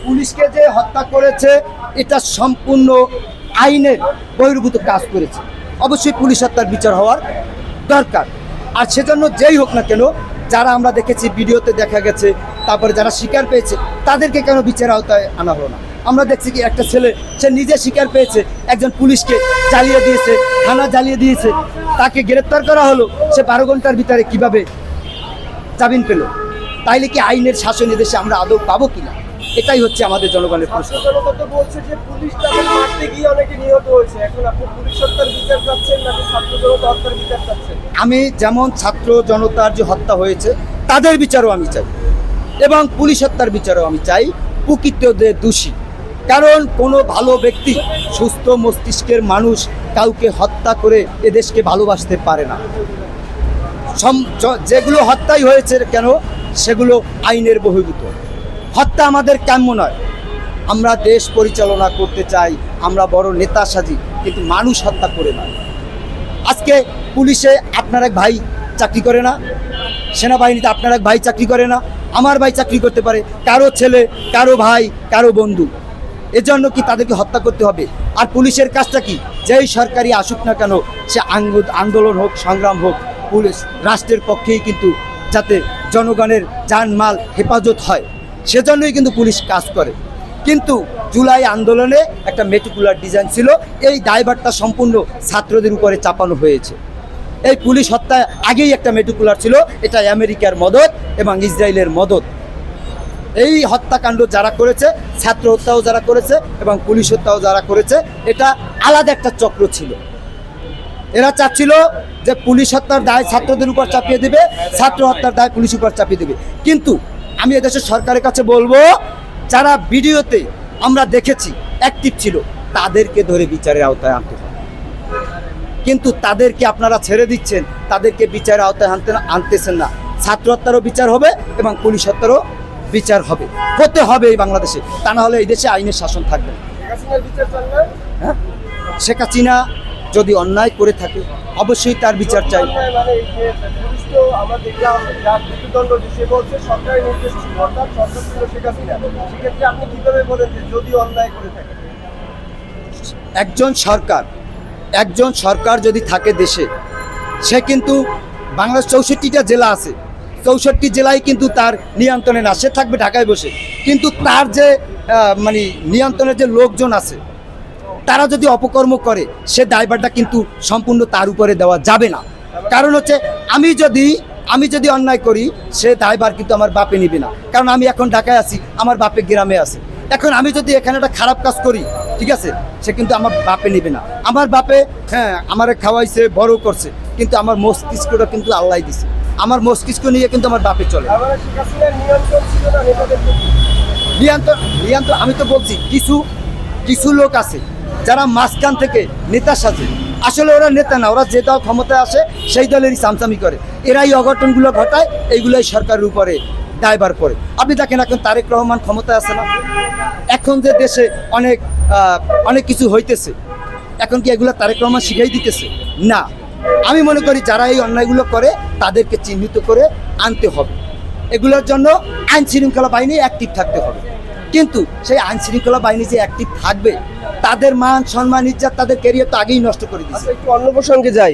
পুলিশকে যে হত্যা করেছে এটা সম্পূর্ণ আইনের বহির্ভূত কাজ করেছে। অবশ্যই পুলিশ হত্যার বিচার হওয়ার দরকার। আর সেজন্য যেই হোক না কেন, যারা আমরা দেখেছি ভিডিওতে দেখা গেছে, তারপরে যারা স্বীকার পেয়েছে তাদেরকে কেন বিচারের আওতায় আনা হলো না? আমরা দেখছি কি একটা ছেলে সে নিজে স্বীকার পেয়েছে একজন পুলিশকে জ্বালিয়ে দিয়েছে, থানা জ্বালিয়ে দিয়েছে, তাকে গ্রেপ্তার করা হলো, সে 12 ঘন্টার ভিতরে কিভাবে জামিন পেল? তাইলে কি আইনের শাসন এদেশে আমরা আদৌ পাবো কিনা? এটাই হচ্ছে আমাদের জনগণের প্রশ্ন। বলছে যে পুলিশ তাদের মারতে গিয়ে অনেকে নিহত হয়েছে। এখন আপনি পুলিশ হত্যার বিচার চাচ্ছেন নাকি ছাত্র জনতা হত্যার বিচার চাচ্ছেন? আমি যেমন ছাত্র জনতার যে হত্যা হয়েছে তাদের বিচারও আমি চাই, এবং পুলিশ হত্যার বিচারও আমি চাই, প্রকৃতদের দোষী। কারণ কোনো ভালো ব্যক্তি, সুস্থ মস্তিষ্কের মানুষ কাউকে হত্যা করে এদেশকে ভালোবাসতে পারে না। যেগুলো হত্যাই হয়েছে কেন, সেগুলো আইনের বহির্ভূত। হত্যা আমাদের কাম্য নয়। আমরা দেশ পরিচালনা করতে চাই, আমরা বড় নেতা সাজি, কিন্তু মানুষ হত্যা করে না। আজকে পুলিশে আপনার এক ভাই চাকরি করে না, সেনাবাহিনীতে আপনার এক ভাই চাকরি করে না, আমার ভাই চাকরি করতে পারে, কারো ছেলে, কারো ভাই, কারো বন্ধু। এজন্য কি তাদেরকে হত্যা করতে হবে? আর পুলিশের কাজটা কি? যেই সরকারি আসুক না কেন, সে আন্দোলন হোক, সংগ্রাম হোক, পুলিশ রাষ্ট্রের পক্ষেই কিন্তু যাতে জনগণের জানমাল হেফাজত হয়, সেজন্যই কিন্তু পুলিশ কাজ করে। কিন্তু জুলাই আন্দোলনে একটা মেটিকুলার ডিজাইন ছিল, এই দায়ভারটা সম্পূর্ণ ছাত্রদের উপরে চাপানো হয়েছে। এই পুলিশ হত্যা আগেই একটা মেটিকুলার ছিল, এটা আমেরিকার মদত এবং ইসরায়েলের মদত। এই হত্যাকাণ্ড যারা করেছে, ছাত্র হত্যাও যারা করেছে এবং পুলিশ হত্যাও যারা করেছে, এটা আলাদা একটা চক্র ছিল। এরা চাচ্ছিল যে পুলিশ হত্যার দায় ছাত্রদের উপর চাপিয়ে দেবে, ছাত্র হত্যার দায় পুলিশ উপর চাপিয়ে দেবে। কিন্তু আমি এদেশের সরকারের কাছে বলবো, যারা ভিডিওতে আমরা দেখেছি অ্যাক্টিভ ছিল, তাদেরকে ধরে বিচারের আওতায় আনতে হবে। কিন্তু তাদেরকে আপনারা ছেড়ে দিচ্ছেন, তাদেরকে বিচারের আওতায় আনতেছেন না। ছাত্র হত্যারও বিচার হবে এবং পুলিশ হত্যারও বিচার হবে, হতে হবে এই বাংলাদেশে। তা না হলে এই দেশে আইনের শাসন থাকবে না। হ্যাঁ, শেখ হাসিনা যদি অন্যায় করে থাকে অবশ্যই তার বিচার চাই। একজন সরকার যদি থাকে দেশে, সে কিন্তু বাংলাদেশ 64টা জেলা আছে, 64 জেলায় কিন্তু তার নিয়ন্ত্রণে না, সে থাকবে ঢাকায় বসে। কিন্তু তার যে মানে নিয়ন্ত্রণের যে লোকজন আছে, তারা যদি অপকর্ম করে, সে দায়ভারটা কিন্তু সম্পূর্ণ তার উপরে দেওয়া যাবে না। কারণ হচ্ছে আমি যদি অন্যায় করি, সে দায়ভার কিন্তু আমার বাপে নিবে না। কারণ আমি এখন ঢাকায় আছি, আমার বাপে গ্রামে আছে। এখন আমি যদি এখানে একটা খারাপ কাজ করি, ঠিক আছে, সে কিন্তু আমার বাপে নিবে না। আমার বাপে হ্যাঁ আমারে খাওয়াইছে, বড় করছে, কিন্তু আমার মস্তিষ্কটা কিন্তু আল্লাহ দিছে। আমার মস্তিষ্ক নিয়ে কিন্তু আমার বাপে চলে। নিয়ন্ত্রণ আমি তো বলছি, কিছু লোক আছে যারা মাঝখান থেকে নেতা সাজে। আসলে ওরা নেতা না, ওরা যে দল ক্ষমতায় আসে সেই দলেরই চামচামি করে। এরাই অঘটনগুলো ঘটায়, এইগুলোই সরকারের উপরে দায়ভার করে। আপনি দেখেন এখন তারেক রহমান ক্ষমতায় আছে না, এখন যে দেশে অনেক কিছু হইতেছে, এখন কি এগুলো তারেক রহমান শিখাই দিতেছে? না। আমি মনে করি যারা এই অন্যায়গুলো করে তাদেরকে চিহ্নিত করে আনতে হবে। এগুলোর জন্য আইন শৃঙ্খলা বাহিনী অ্যাক্টিভ থাকতে হবে। কিন্তু সেই আইন শৃঙ্খলা বাহিনী যে অ্যাক্টিভ থাকবে, তাদের মান সম্মান ইজ্জত, তাদের ক্যারিয়ার তো আগেই নষ্ট করে দিচ্ছে। একটু অন্য প্রসঙ্গে যাই।